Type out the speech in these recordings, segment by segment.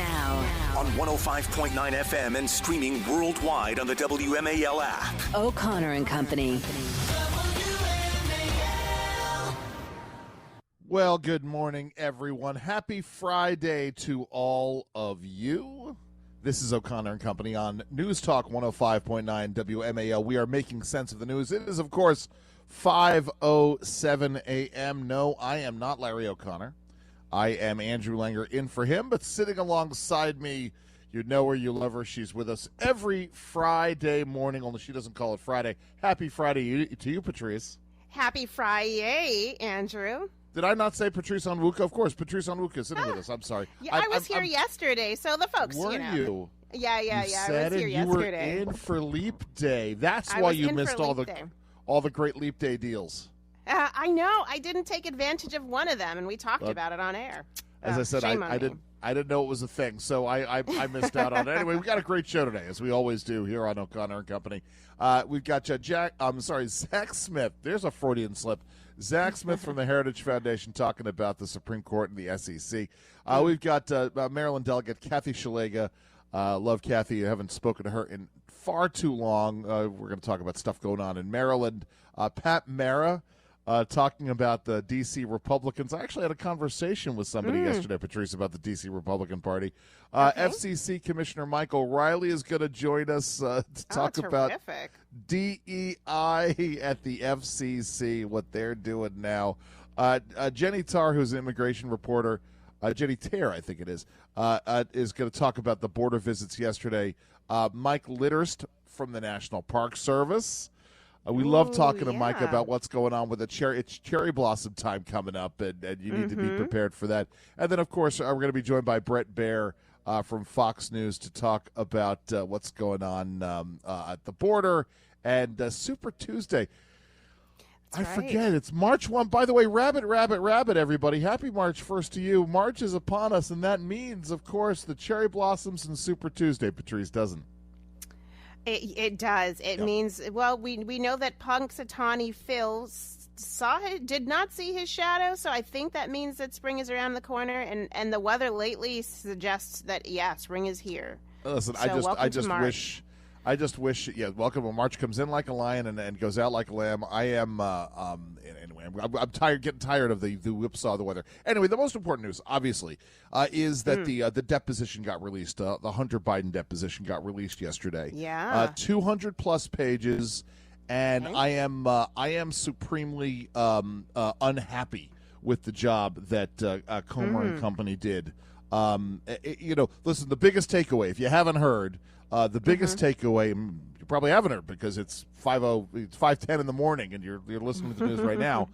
Now. On 105.9 FM and streaming worldwide on the WMAL app. O'Connor and Company. Well, good morning, everyone. Happy Friday to all of you. This is O'Connor and Company on News Talk 105.9 WMAL. We are making sense of the news. It is, of course, 5:07 a.m. No, I am not Larry O'Connor. I am Andrew Langer in for him, but sitting alongside me, you know her, you love her. She's with us every Friday morning, only she doesn't call it Friday. Happy Friday to you, Patrice. Happy Friday, Andrew. Did I not say Patrice Onwuka? Of course, Patrice Onwuka is sitting with us. I'm sorry. Yeah, I was here yesterday, so the folks, were you know. You? Yeah, I was here yesterday. You were in for Leap Day. That's why you missed all the great Leap Day deals. I know. I didn't take advantage of one of them, and we talked about it on air. As I said, I didn't know it was a thing, so I missed out on it. Anyway, we got a great show today, as we always do here on O'Connor and Company. We've got Zach Smith. There's a Freudian slip. Zach Smith from the Heritage Foundation talking about the Supreme Court and the SEC. We've got Maryland delegate Kathy Szeliga. Love Kathy. I haven't spoken to her in far too long. We're going to talk about stuff going on in Maryland. Pat Mara talking about the D.C. Republicans. I actually had a conversation with somebody yesterday, Patrice, about the D.C. Republican Party. FCC Commissioner Michael Riley is going to join us to talk about DEI at the FCC, what they're doing now. Jenny Tarr, who's an immigration reporter, Jenny Tarr, I think it is going to talk about the border visits yesterday. Mike Litterst from the National Park Service. We love talking to Mike about what's going on with the cherry. It's cherry blossom time coming up, and you need to be prepared for that. And then, of course, we're going to be joined by Brett Baer from Fox News to talk about what's going on at the border and Super Tuesday. I forget. It's March 1. By the way, rabbit, everybody. Happy March 1st to you. March is upon us, and that means, of course, the cherry blossoms and Super Tuesday, Patrice, doesn't it does. It means, well, we know that Punxsutawney Phil did not see his shadow, so I think that means that spring is around the corner, and the weather lately suggests that, spring is here. Listen, so I just wish, welcome when March comes in like a lion and goes out like a lamb. I am, anyway, I'm getting tired of the whipsaw of the weather. Anyway, the most important news, obviously, is that the deposition got released. The Hunter Biden deposition got released yesterday. Yeah. 200-plus pages, and I am supremely unhappy with the job that Comer and Company did. Listen, the biggest takeaway, if you haven't heard, the biggest takeaway, you probably haven't heard because it's 5:10 in the morning and you're listening to the news right now.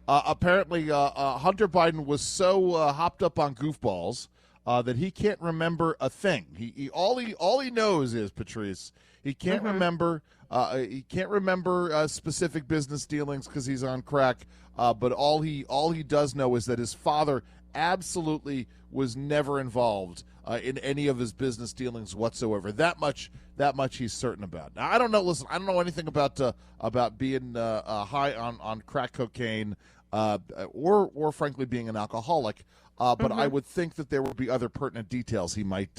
Apparently, Hunter Biden was so hopped up on goofballs that he can't remember a thing. All he knows is, Patrice, he can't remember specific business dealings because he's on crack. But all he does know is that his father absolutely was never involved in any of his business dealings whatsoever. That much he's certain about. Now, I don't know. Listen, I don't know anything about being high on crack cocaine or frankly being an alcoholic. But I would think that there would be other pertinent details he might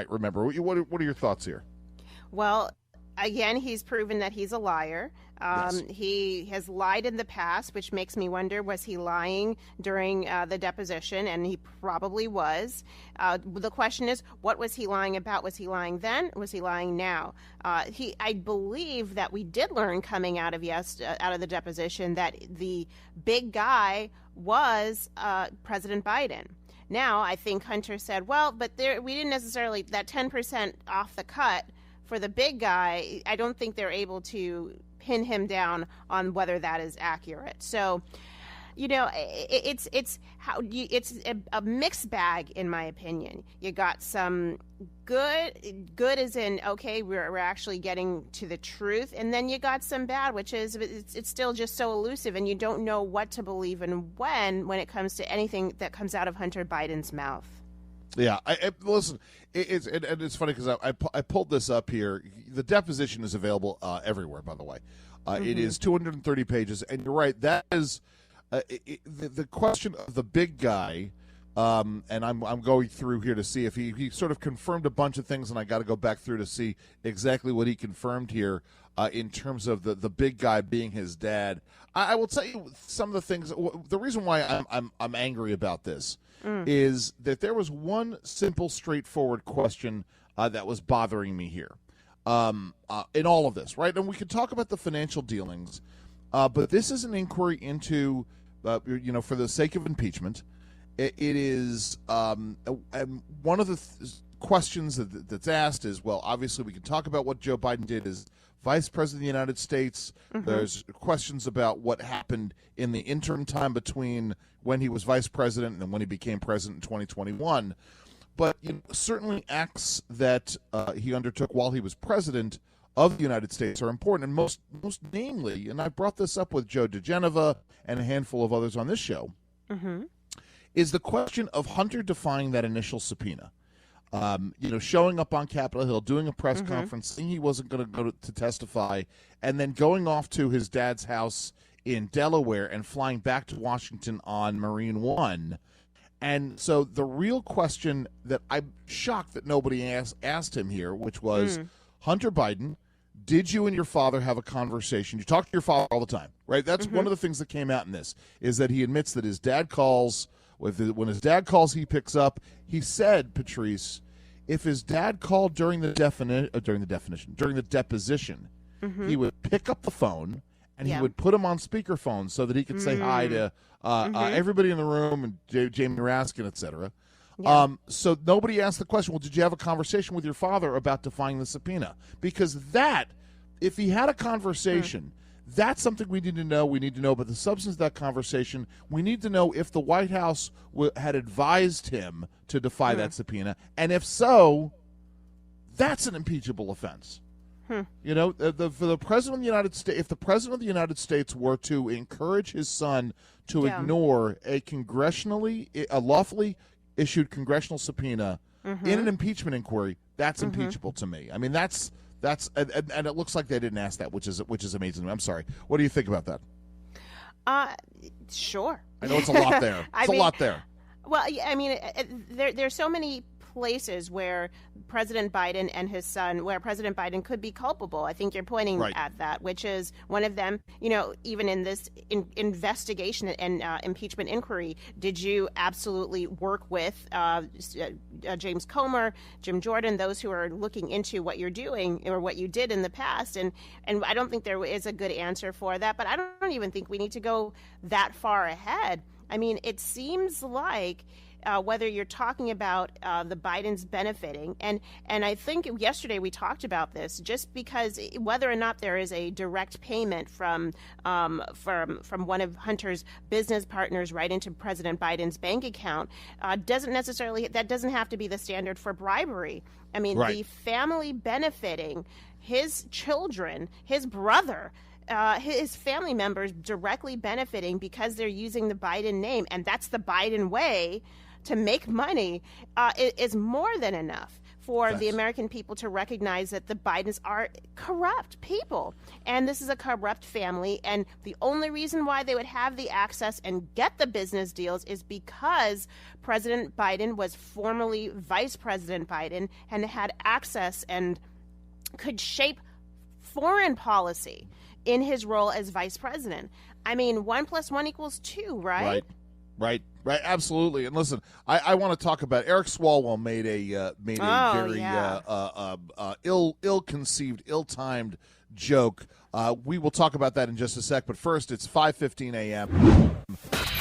remember. What are your thoughts here? Well, again, he's proven that he's a liar. Yes. He has lied in the past, which makes me wonder, was he lying during the deposition? And he probably was. The question is, what was he lying about? Was he lying then? Was he lying now? I believe that we did learn coming out of the deposition that the big guy was President Biden. Now, I think Hunter said, well, but we didn't necessarily, that 10% off the cut for the big guy, I don't think they're able to pin him down on whether that is accurate. So, it's a mixed bag in my opinion. You got some good as in, okay, we're actually getting to the truth, and then you got some bad, which is it's still just so elusive, and you don't know what to believe and when it comes to anything that comes out of Hunter Biden's mouth. Yeah, listen, it's funny because I pulled this up here. The deposition is available everywhere, by the way. It is 230 pages, and you're right. That is the question of the big guy and I'm going through here to see if he sort of confirmed a bunch of things, and I got to go back through to see exactly what he confirmed here in terms of the big guy being his dad. I will tell you some of the things. The reason why I'm angry about this is that there was one simple, straightforward question that was bothering me here in all of this, right? And we could talk about the financial dealings, but this is an inquiry into, for the sake of impeachment. It is one of the questions that's asked is, well, obviously we can talk about what Joe Biden did as Vice President of the United States. There's questions about what happened in the interim time between when he was Vice President and when he became President in 2021. But certainly acts that he undertook while he was President of the United States are important, and most namely, and I brought this up with Joe DeGeneva and a handful of others on this show, is the question of Hunter defying that initial subpoena. Showing up on Capitol Hill, doing a press conference, saying he wasn't going to go to testify, and then going off to his dad's house in Delaware and flying back to Washington on Marine One. And so the real question that I'm shocked that nobody asked him here, which was, Hunter Biden, did you and your father have a conversation? You talk to your father all the time, right? That's one of the things that came out in this, is that he admits that his dad calls. When his dad calls, he picks up. He said, Patrice, if his dad called during the deposition, he would pick up the phone and he would put him on speakerphone so that he could say hi to everybody in the room and Jamie Raskin, et cetera. Yeah. So nobody asked the question, well, did you have a conversation with your father about defying the subpoena? Because if he had a conversation, that's something we need to know. We need to know about the substance of that conversation. We need to know if the White House had advised him to defy that subpoena. And if so, that's an impeachable offense. For the President of the United States, if the President of the United States were to encourage his son to ignore a lawfully issued congressional subpoena in an impeachment inquiry, that's impeachable to me. I mean, that's and it looks like they didn't ask that, which is amazing. I'm sorry. What do you think about that? Sure. I know it's a lot there. It's a lot there. Well, I mean, there's so many places where President Biden and his son, where President Biden could be culpable. I think you're pointing at that, which is one of them. Even in this investigation and impeachment inquiry, did you absolutely work with James Comer, Jim Jordan, those who are looking into what you're doing or what you did in the past? And I don't think there is a good answer for that, but I don't even think we need to go that far ahead. I mean, it seems like whether you're talking about the Bidens benefiting, and I think yesterday we talked about this, just because whether or not there is a direct payment from one of Hunter's business partners right into President Biden's bank account doesn't have to be the standard for bribery. I mean, the family benefiting, his children, his brother, his family members directly benefiting because they're using the Biden name, and that's the Biden way to make money, is more than enough for the American people to recognize that the Bidens are corrupt people. And this is a corrupt family. And the only reason why they would have the access and get the business deals is because President Biden was formerly Vice President Biden and had access and could shape foreign policy in his role as Vice President. I mean, 1 + 1 = 2, right? Right, absolutely. And listen, I want to talk about Eric Swalwell made a very ill-conceived, ill-timed joke. We will talk about that in just a sec, but first, it's 5:15 a.m.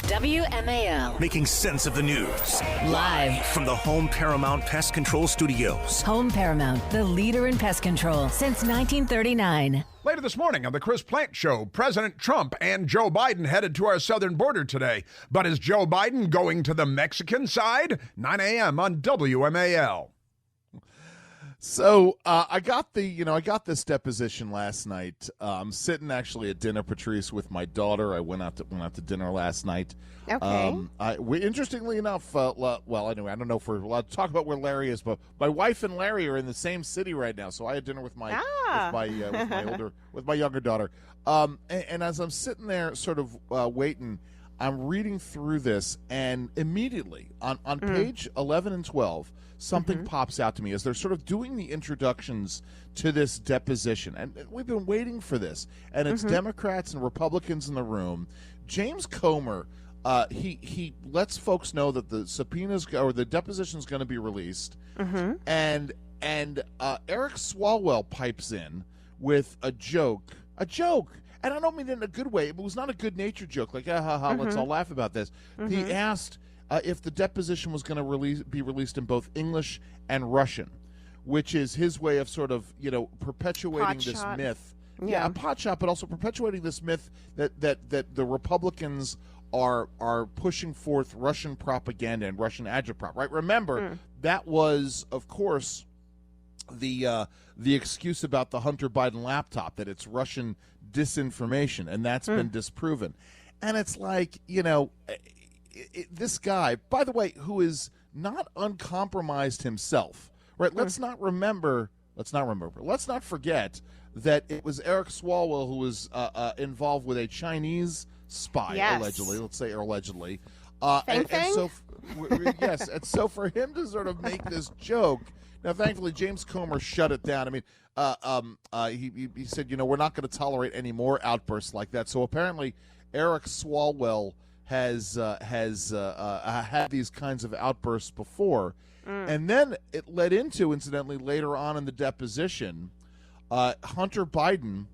WMAL. Making sense of the news. Live from the Home Paramount Pest Control Studios. Home Paramount, the leader in pest control since 1939. Later this morning on the Chris Plante Show, President Trump and Joe Biden headed to our southern border today. But is Joe Biden going to the Mexican side? 9 a.m. on WMAL. So I got this deposition last night. I'm sitting actually at dinner, Patrice, with my daughter. I went out to dinner last night. Okay. Interestingly enough, anyway, I don't know if we're allowed to talk about where Larry is, but my wife and Larry are in the same city right now. So I had dinner with my younger daughter. And as I'm sitting there, sort of waiting, I'm reading through this, and immediately on page 11 and 12, something pops out to me as they're sort of doing the introductions to this deposition. And we've been waiting for this. And it's Democrats and Republicans in the room. James Comer, he lets folks know that the subpoenas or the deposition is going to be released. And Eric Swalwell pipes in with a joke. And I don't mean it in a good way. It was not a good-natured joke, like, let's all laugh about this. He asked if the deposition was going to be released in both English and Russian, which is his way of sort of, perpetuating this myth. Yeah, a pot shot, but also perpetuating this myth that the Republicans are pushing forth Russian propaganda and Russian agitprop, right? Remember, that was, of course, the excuse about the Hunter Biden laptop, that it's Russian disinformation, and that's been disproven. And it's like, this guy, by the way, who is not uncompromised himself, right? Let's not forget that it was Eric Swalwell who was involved with a Chinese spy, allegedly. Let's say allegedly. And so for him to sort of make this joke. Now, thankfully, James Comer shut it down. I mean, he said, we're not going to tolerate any more outbursts like that. So apparently, Eric Swalwell has had these kinds of outbursts before. And then it led into, incidentally, later on in the deposition, Hunter Biden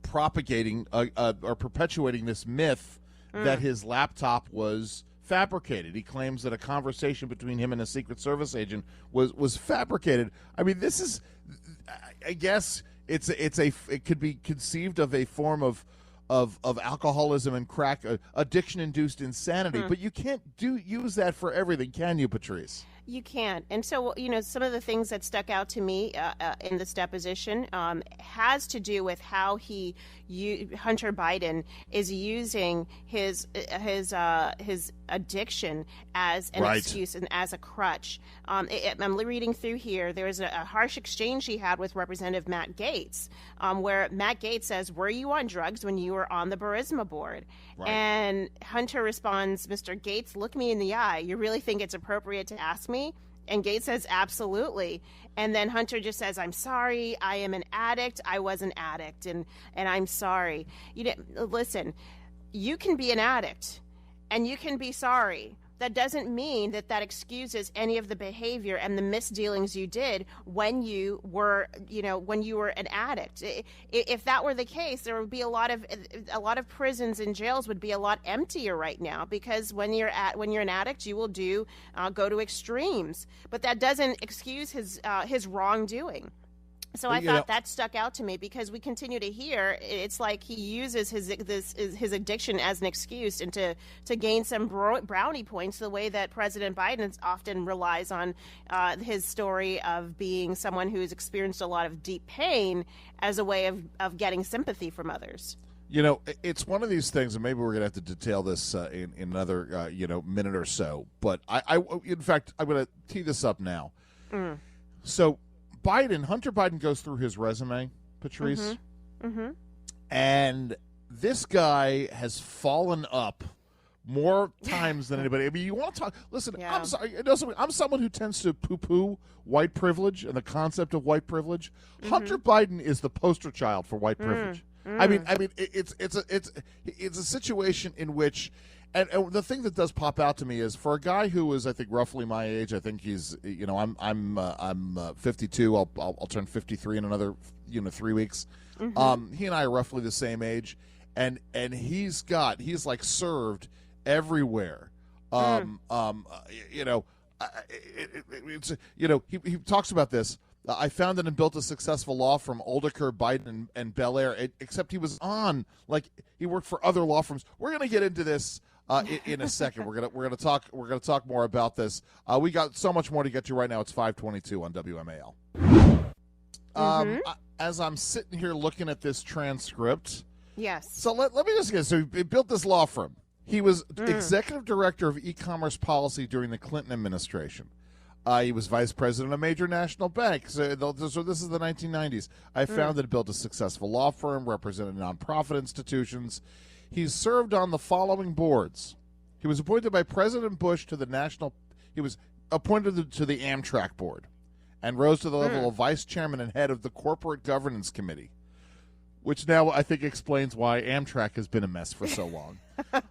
propagating or perpetuating this myth that his laptop was fabricated. He claims that a conversation between him and a Secret Service agent was fabricated. I mean, this is, I guess, it could be conceived of a form of alcoholism and crack addiction-induced insanity, but you can't use that for everything, can you, Patrice? You can't. And so, some of the things that stuck out to me in this deposition has to do with how Hunter Biden is using his addiction as an excuse and as a crutch. I'm reading through here. There was a harsh exchange he had with Representative Matt Gaetz, where Matt Gaetz says, "Were you on drugs when you were on the Burisma board?" Right. And Hunter responds, "Mr. Gaetz, look me in the eye. You really think it's appropriate to ask me?" And Gaetz says, "Absolutely." And then Hunter just says, "I'm sorry. I am an addict. I was an addict, and I'm sorry." Listen, you can be an addict, and you can be sorry. That doesn't mean that excuses any of the behavior and the misdealings you did when you were an addict. If that were the case, there would be a lot of prisons and jails would be a lot emptier right now, because when you're an addict, you will go to extremes. But that doesn't excuse his wrongdoing. So I thought that stuck out to me, because we continue to hear it's like he uses his addiction as an excuse and to gain some brownie points, the way that President Biden often relies on his story of being someone who's experienced a lot of deep pain as a way of getting sympathy from others. It's one of these things, and maybe we're going to have to detail this in another minute or so. But in fact, I'm going to tee this up now. So Hunter Biden goes through his resume, Patrice, and this guy has fallen up more times than anybody. I mean, you want to talk? Listen, yeah. I'm sorry. I'm someone who tends to poo-poo white privilege and the concept of white privilege. Hunter Biden is the poster child for white privilege. I mean, it's a situation in which. And the thing that does pop out to me is, for a guy who is, I think, roughly my age, I think he's, I'm 52. I'll turn 53 in another, 3 weeks. He and I are roughly the same age, and he's like served everywhere. He talks about this. I founded and built a successful law firm, Oldeker, Biden, and Bel Air. Except he was on, he worked for other law firms. We're going to get into this in a second. We're gonna talk more about this. We got so much more to get to right now. It's 5:22 on WMAL. As I'm sitting here looking at this transcript, yes. So let me just get. So he built this law firm. He was executive director of e-commerce policy during the Clinton administration. He was vice president of a major national bank. So this is the 1990s. I founded and built a successful law firm, represented nonprofit institutions. He's served on the following boards. He was appointed by President Bush to the he was appointed to the Amtrak board and rose to the level of vice chairman and head of the corporate governance committee, which now I think explains why Amtrak has been a mess for so long.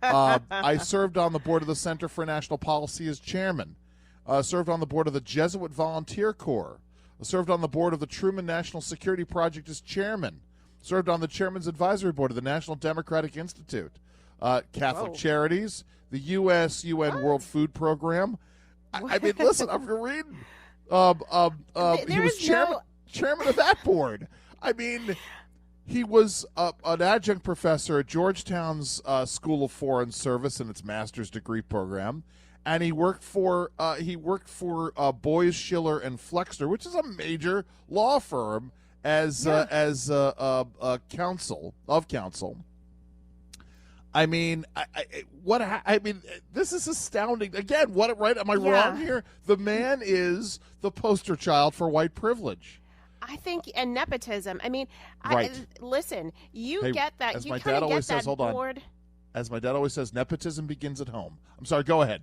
I served on the board of the Center for National Policy as chairman. Served on the board of the Jesuit Volunteer Corps. Served on the board of the Truman National Security Project as chairman. Served on the chairman's advisory board of the National Democratic Institute. Catholic Charities, the U.S.-UN World Food Program. I mean, listen, I'm reading. He was chairman of that board. I mean, he was an adjunct professor at Georgetown's School of Foreign Service in its master's degree program, and he worked for Boies, Schiller and Flexner, which is a major law firm, as counsel. I mean, I mean, this is astounding. Again, right? Am I wrong here? The man is the poster child for white privilege. I think, and nepotism. I mean, right. Listen, get that. As you my kind dad of always get says, that hold board. on. As my dad always says, nepotism begins at home. I'm sorry. Go ahead.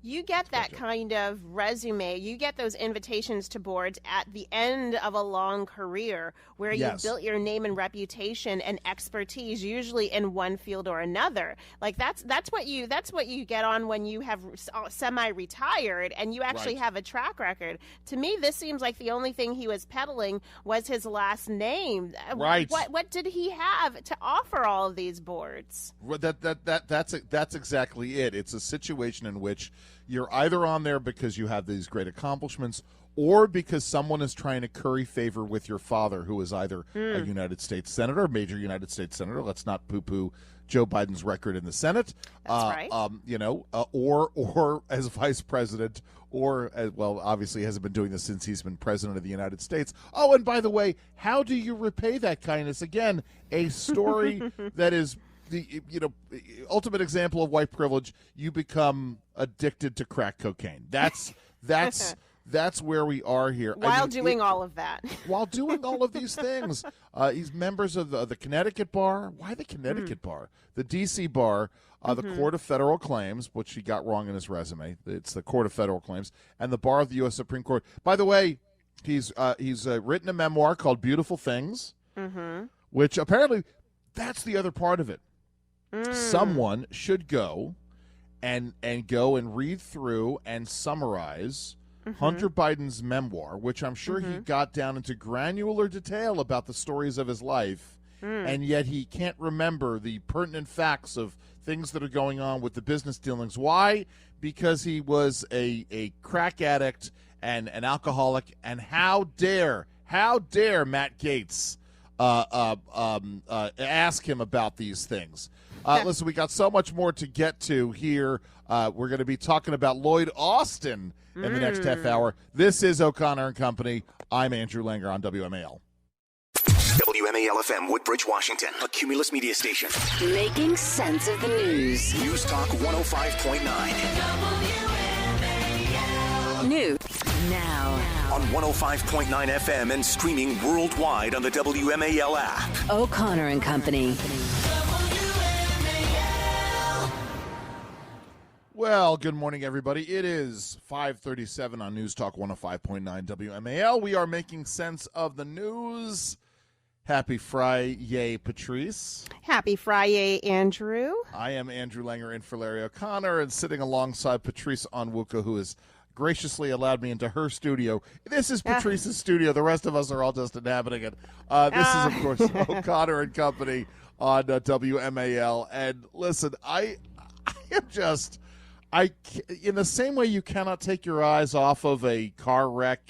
You get that kind of resume. You get those invitations to boards at the end of a long career where you've built your name and reputation and expertise, usually in one field or another. Like that's what you get on when you have semi-retired and you actually have a track record. To me, this seems like the only thing he was peddling was his last name. Right. What did he have to offer all of these boards? That's exactly it. It's a situation in which you're either on there because you have these great accomplishments or because someone is trying to curry favor with your father, who is either a United States Senator, a major United States Senator. Let's not poo-poo Joe Biden's record in the Senate. That's right. Or as vice president, or obviously hasn't been doing this since he's been president of the United States. Oh, and by the way, how do you repay that kindness? Again, a story that is the ultimate example of white privilege. You become addicted to crack cocaine. That's where we are here. While doing all of that. While doing all of these things. He's members of the Connecticut Bar. Why the Connecticut Bar? The D.C. Bar, the Court of Federal Claims, which he got wrong in his resume. It's the Court of Federal Claims, and the Bar of the U.S. Supreme Court. By the way, he's written a memoir called Beautiful Things, which apparently that's the other part of it. Someone should go and read through and summarize Hunter Biden's memoir, which I'm sure he got down into granular detail about the stories of his life, and yet he can't remember the pertinent facts of things that are going on with the business dealings. Why? Because he was a crack addict and an alcoholic, and how dare Matt Gaetz ask him about these things. Listen, we got so much more to get to here. We're going to be talking about Lloyd Austin in the next half hour. This is O'Connor and Company. I'm Andrew Langer on WMAL. WMAL-FM, Woodbridge, Washington, a Cumulus media station. Making sense of the news. News Talk 105.9. News now. On 105.9 FM and streaming worldwide on the WMAL app. O'Connor and Company. Well, good morning, everybody. It is 5:37 on News Talk 105.9 WMAL. We are making sense of the news. Happy Friday, Patrice. Happy Friday, Andrew. I am Andrew Langer in for Larry O'Connor, and sitting alongside Patrice Onwuka, who has graciously allowed me into her studio. This is Patrice's studio. The rest of us are all just inhabiting it. This is, of course, O'Connor and Company on WMAL. And listen, I am just... in the same way you cannot take your eyes off of a car wreck,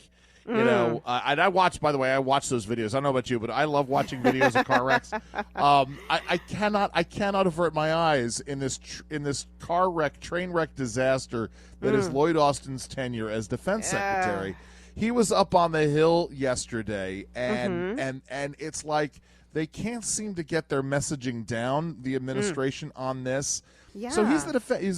and I watch those videos. I don't know about you, but I love watching videos of car wrecks. I cannot avert my eyes in this train wreck disaster that is Lloyd Austin's tenure as defense secretary. He was up on the Hill yesterday, and it's like they can't seem to get their messaging down, the administration, on this. Yeah. So he's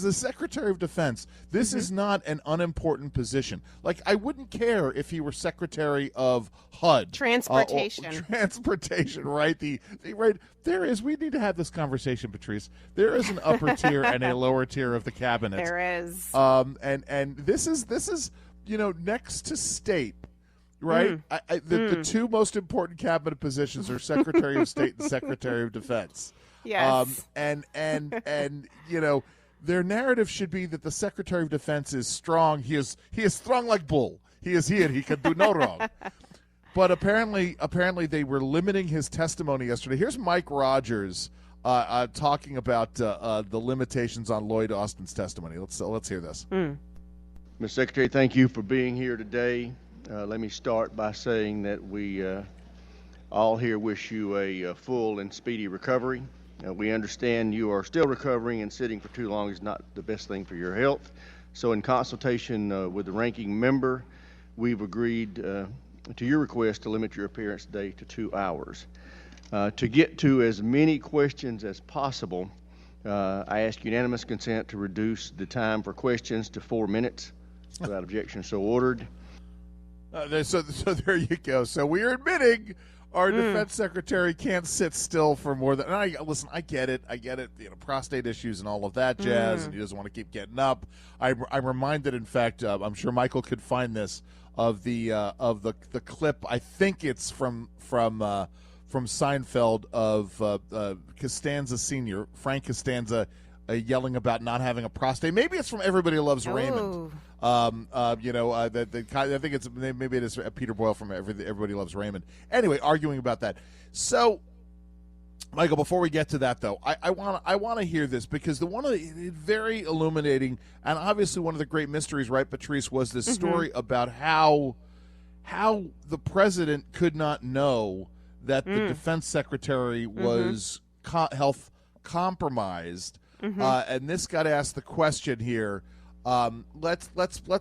the Secretary of Defense. This is not an unimportant position. Like, I wouldn't care if he were Secretary of HUD. Transportation. Transportation, right? Right. We need to have this conversation, Patrice. There is an upper tier and a lower tier of the cabinet. There is. And this is next to state. Right? The two most important cabinet positions are Secretary of State and Secretary of Defense. Yes. And their narrative should be that the Secretary of Defense is strong. He is strong like bull. He is here. He can do no wrong. But apparently they were limiting his testimony yesterday. Here's Mike Rogers talking about the limitations on Lloyd Austin's testimony. Let's hear this. Mr. Secretary, thank you for being here today. Let me start by saying that we all here wish you a full and speedy recovery. We understand you are still recovering, and sitting for too long is not the best thing for your health. So in consultation with the ranking member, we've agreed to your request to limit your appearance today to 2 hours. To get to as many questions as possible, I ask unanimous consent to reduce the time for questions to 4 minutes. Without objection, so ordered. So there you go. So we are admitting our defense secretary can't sit still for more than. And I get it. Prostate issues and all of that jazz, and he doesn't want to keep getting up. I'm reminded, in fact, I'm sure Michael could find this of the clip. I think it's from Seinfeld of Costanza Sr., Frank Costanza, yelling about not having a prostate. Maybe it's from Everybody Loves Raymond. I think it's maybe it is Peter Boyle from Everybody Loves Raymond. Anyway, arguing about that. So, Michael, before we get to that, though, I want to hear this, because very illuminating, and obviously one of the great mysteries, right, Patrice, was this story about how the president could not know that the defense secretary was health compromised, and this got asked the question here. Let's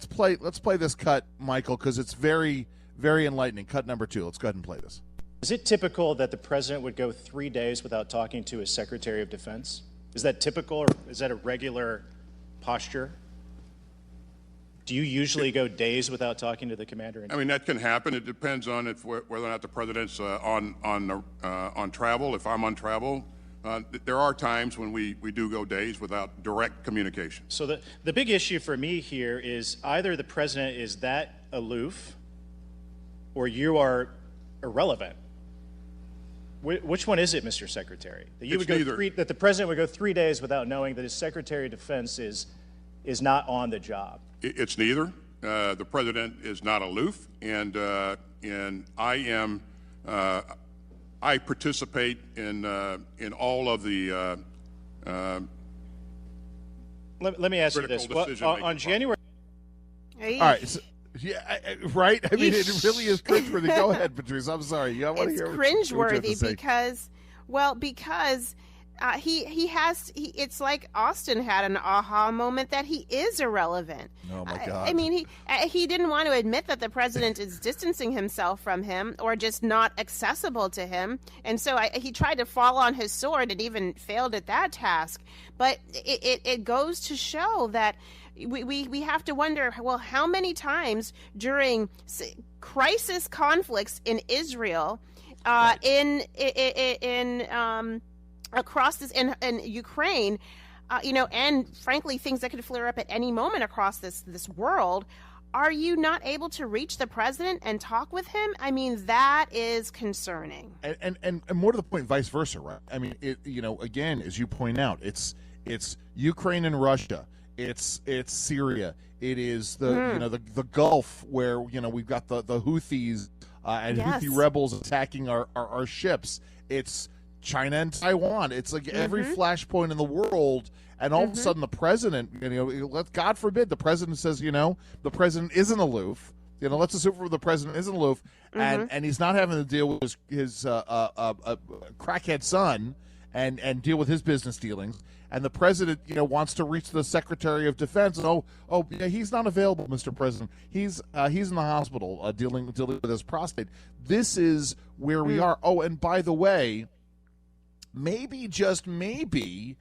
play this cut, Michael, because it's very, very enlightening. Cut number 2. Let's go ahead and play this. Is it typical that the president would go 3 days without talking to his Secretary of Defense? Is that typical, or is that a regular posture? Do you usually go days without talking to the commander? I mean, that can happen. It depends on whether or not the president's on travel. If I'm on travel, there are times when we do go days without direct communication. So the big issue for me here is either the president is that aloof or you are irrelevant. Which one is it, Mr. Secretary? That the president would go 3 days without knowing that his Secretary of Defense is not on the job? It's neither. The president is not aloof, and I am. I participate in all of the. Let me ask you this: on January. All right. So, right. I mean, it really is cringeworthy. Go ahead, Patrice. I'm sorry. I want to hear. It's cringeworthy because it's like Austin had an aha moment that he is irrelevant. Oh my God! I mean, he didn't want to admit that the president is distancing himself from him or just not accessible to him, and so he tried to fall on his sword and even failed at that task. But it goes to show that we have to wonder, well, how many times during crisis conflicts in Israel, across this in Ukraine, and frankly things that could flare up at any moment across this world, are you not able to reach the president and talk with him? I mean, that is concerning. And more to the point, vice versa, right? I mean, again, as you point out, it's Ukraine and Russia, it's Syria, it is the Gulf, where we've got the Houthis and Houthi rebels attacking our ships. It's China and Taiwan. It's like every flashpoint in the world, and all of a sudden the president, God forbid, the president says, the president isn't aloof. Let's assume the president isn't aloof, and he's not having to deal with his crackhead son and deal with his business dealings. And the president, wants to reach the Secretary of Defense. And he's not available, Mr. President. He's in the hospital dealing with his prostate. This is where we are. Oh, and by the way, maybe, just maybe,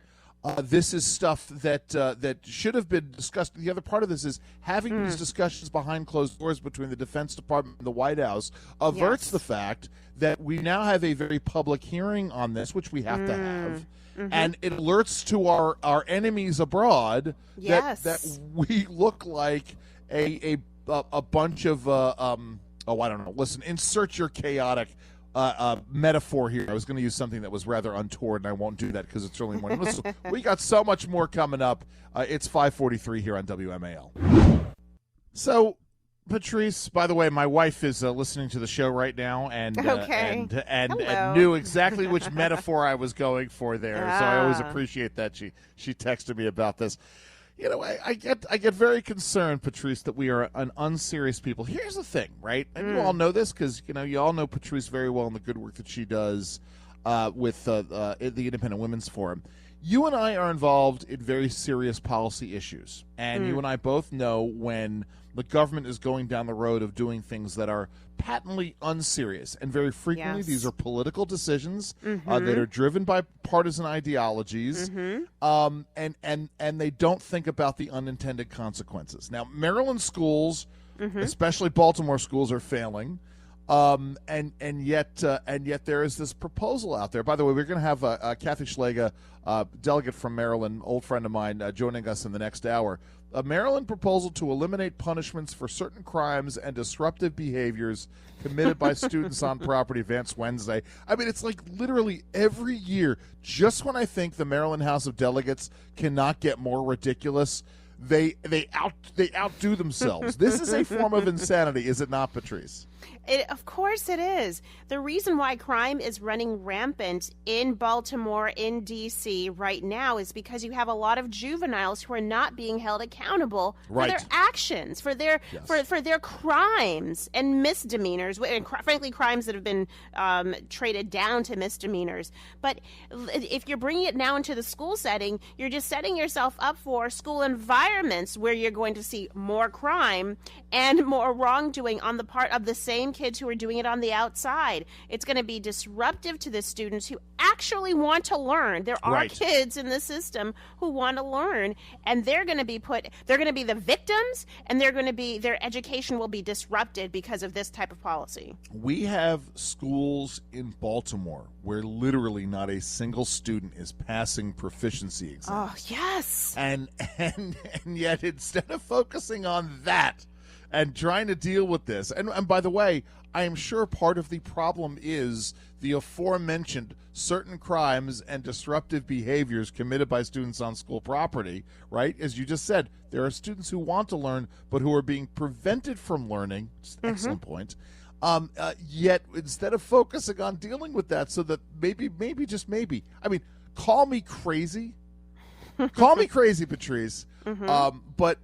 This is stuff that should have been discussed. The other part of this is having these discussions behind closed doors between the Defense Department and the White House averts the fact that we now have a very public hearing on this, which we have to have. And it alerts to our enemies abroad that we look like a bunch of I don't know. Listen, insert your chaotic metaphor here. I was going to use something that was rather untoward, and I won't do that because it's early morning. Listen, we got so much more coming up. It's 5:43 here on WMAL. So, Patrice, by the way, my wife is listening to the show right now, and knew exactly which metaphor I was going for there. So I always appreciate that she texted me about this. You know, I get very concerned, Patrice, that we are an unserious people. Here's the thing, right? And you all know this because you all know Patrice very well and the good work that she does with the Independent Women's Forum. You and I are involved in very serious policy issues, and you and I both know when the government is going down the road of doing things that are patently unserious, and very frequently these are political decisions that are driven by partisan ideologies, and they don't think about the unintended consequences. Now, Maryland schools, especially Baltimore schools, are failing. And yet there is this proposal out there. By the way, we're going to have Kathy Schlega, delegate from Maryland, old friend of mine, joining us in the next hour. A Maryland proposal to eliminate punishments for certain crimes and disruptive behaviors committed by students on property advanced Wednesday. I mean, it's like literally every year, just when I think the Maryland House of Delegates cannot get more ridiculous, they outdo themselves. This is a form of insanity, is it not, Patrice? Of course it is. The reason why crime is running rampant in Baltimore, in D.C. right now is because you have a lot of juveniles who are not being held accountable for their actions, for their for their crimes and misdemeanors, and frankly, crimes that have been traded down to misdemeanors. But if you're bringing it now into the school setting, you're just setting yourself up for school environments where you're going to see more crime and more wrongdoing on the part of the same kids who are doing it on the outside. It's going to be disruptive to the students who actually want to learn. There are kids in the system who want to learn, and they're going to be the victims, and their education will be disrupted because of this type of policy. We have schools in Baltimore where literally not a single student is passing proficiency exams. Oh, yes. And yet instead of focusing on that and trying to deal with this, and by the way, I am sure part of the problem is the aforementioned certain crimes and disruptive behaviors committed by students on school property, right? As you just said, there are students who want to learn but who are being prevented from learning. Excellent point. Yet instead of focusing on dealing with that so that maybe, just maybe, I mean, call me crazy. Call me crazy, Patrice. But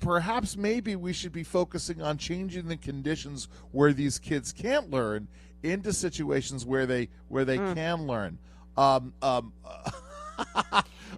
perhaps maybe we should be focusing on changing the conditions where these kids can't learn into situations where they can learn. That's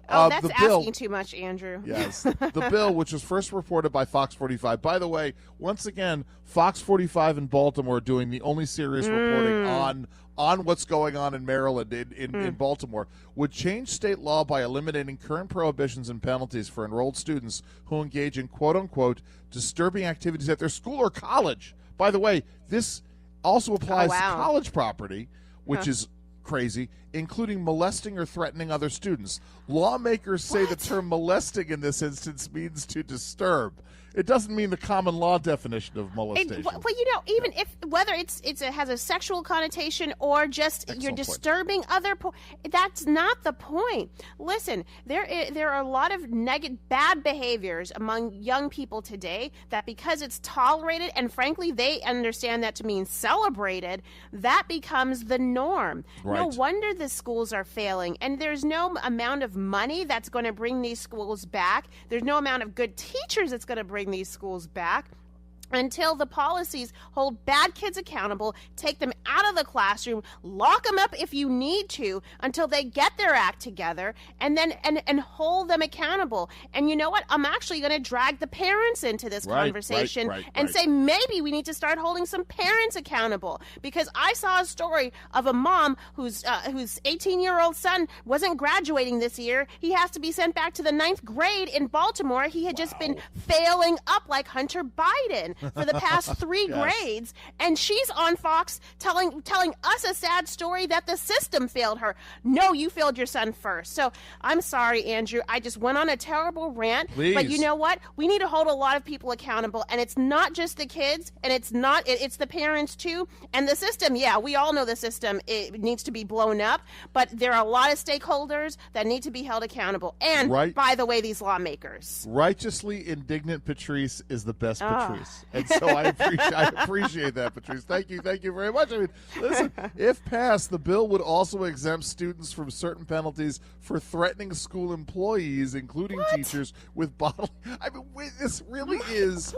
asking too much, Andrew. Yes. The bill, which was first reported by Fox 45. By the way, once again, Fox 45 in Baltimore doing the only serious reporting on what's going on in Maryland, in Baltimore, would change state law by eliminating current prohibitions and penalties for enrolled students who engage in quote-unquote disturbing activities at their school or college. By the way, this also applies to college property, which is crazy, including molesting or threatening other students. Lawmakers say the term molesting in this instance means to disturb. It doesn't mean the common law definition of molestation. Well, even if whether it has a sexual connotation or just you're disturbing other, that's not the point. Listen, there are a lot of bad behaviors among young people today that because it's tolerated and frankly they understand that to mean celebrated, that becomes the norm. Right. No wonder the schools are failing, and there's no amount of money that's going to bring these schools back. There's no amount of good teachers that's going to bring these schools back. until the policies hold bad kids accountable, take them out of the classroom, lock them up if you need to until they get their act together, and then and hold them accountable. And you know what? I'm actually going to drag the parents into this conversation and say maybe we need to start holding some parents accountable, because I saw a story of a mom whose 18-year-old son wasn't graduating this year. He has to be sent back to the 9th grade in Baltimore. He had just been failing up like Hunter Biden for the past 3 grades, and she's on Fox telling us a sad story that the system failed her. No, you failed your son first. So I'm sorry, Andrew. I just went on a terrible rant. Please. But you know what? We need to hold a lot of people accountable, and it's not just the kids, and it's the parents too, and the system. Yeah, we all know the system. It needs to be blown up, but there are a lot of stakeholders that need to be held accountable. And by the way, these lawmakers. Righteously indignant Patrice is the best Patrice. And so I appreciate that, Patrice. Thank you very much. I mean, listen, if passed, the bill would also exempt students from certain penalties for threatening school employees, including teachers, with bodily. I mean, this really is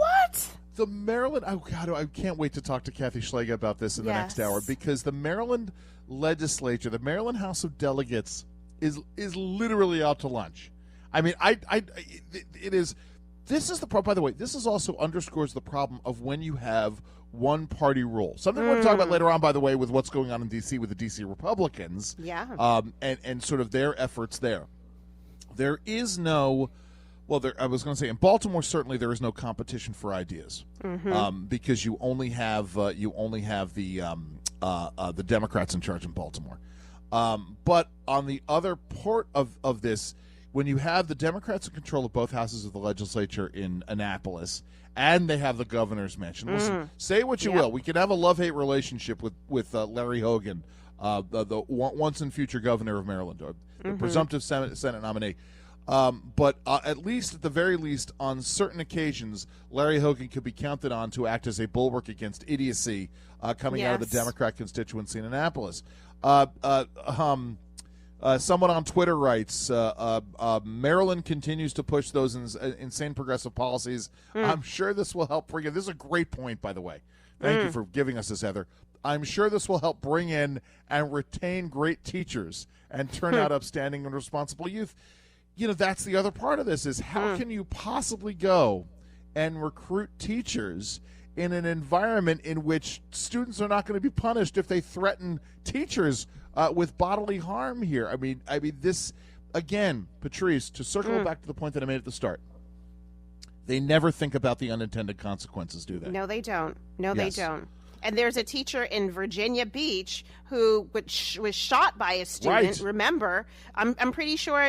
the Maryland. Oh God, I can't wait to talk to Kathy Schlega about this in the next hour, because the Maryland legislature, the Maryland House of Delegates, is literally out to lunch. I mean, it is. This is the problem. By the way, this is also underscores the problem of when you have one-party rule. Something we're going to talk about later on, by the way, with what's going on in D.C. with the D.C. Republicans. Yeah. And sort of their efforts there. There is no. Well, I was going to say in Baltimore, certainly there is no competition for ideas, because you only have the Democrats in charge in Baltimore. But on the other part of this, when you have the Democrats in control of both houses of the legislature in Annapolis, and they have the governor's mansion. Listen, say what you will. We can have a love-hate relationship with Larry Hogan, the once and future governor of Maryland, or the presumptive Senate nominee. But at the very least, on certain occasions, Larry Hogan could be counted on to act as a bulwark against idiocy coming out of the Democrat constituency in Annapolis. Someone on Twitter writes, Maryland continues to push those insane progressive policies. I'm sure this will help bring in. This is a great point, by the way. Thank you for giving us this, Heather. I'm sure this will help bring in and retain great teachers and turn out upstanding and responsible youth. You know, that's the other part of this is how can you possibly go and recruit teachers in an environment in which students are not going to be punished if they threaten teachers with bodily harm here. I mean, this, again, Patrice, to circle back to the point that I made at the start, they never think about the unintended consequences, do they? No, they don't. They don't. And there's a teacher in Virginia Beach who was shot by a student. Remember, I'm pretty sure.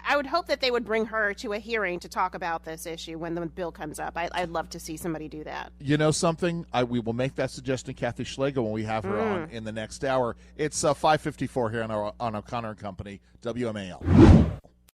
I would hope that they would bring her to a hearing to talk about this issue when the bill comes up. I'd love to see somebody do that. You know something? We will make that suggestion to Kathy Schlega when we have her on in the next hour. It's 5:54 here on O'Connor and Company, WMAL.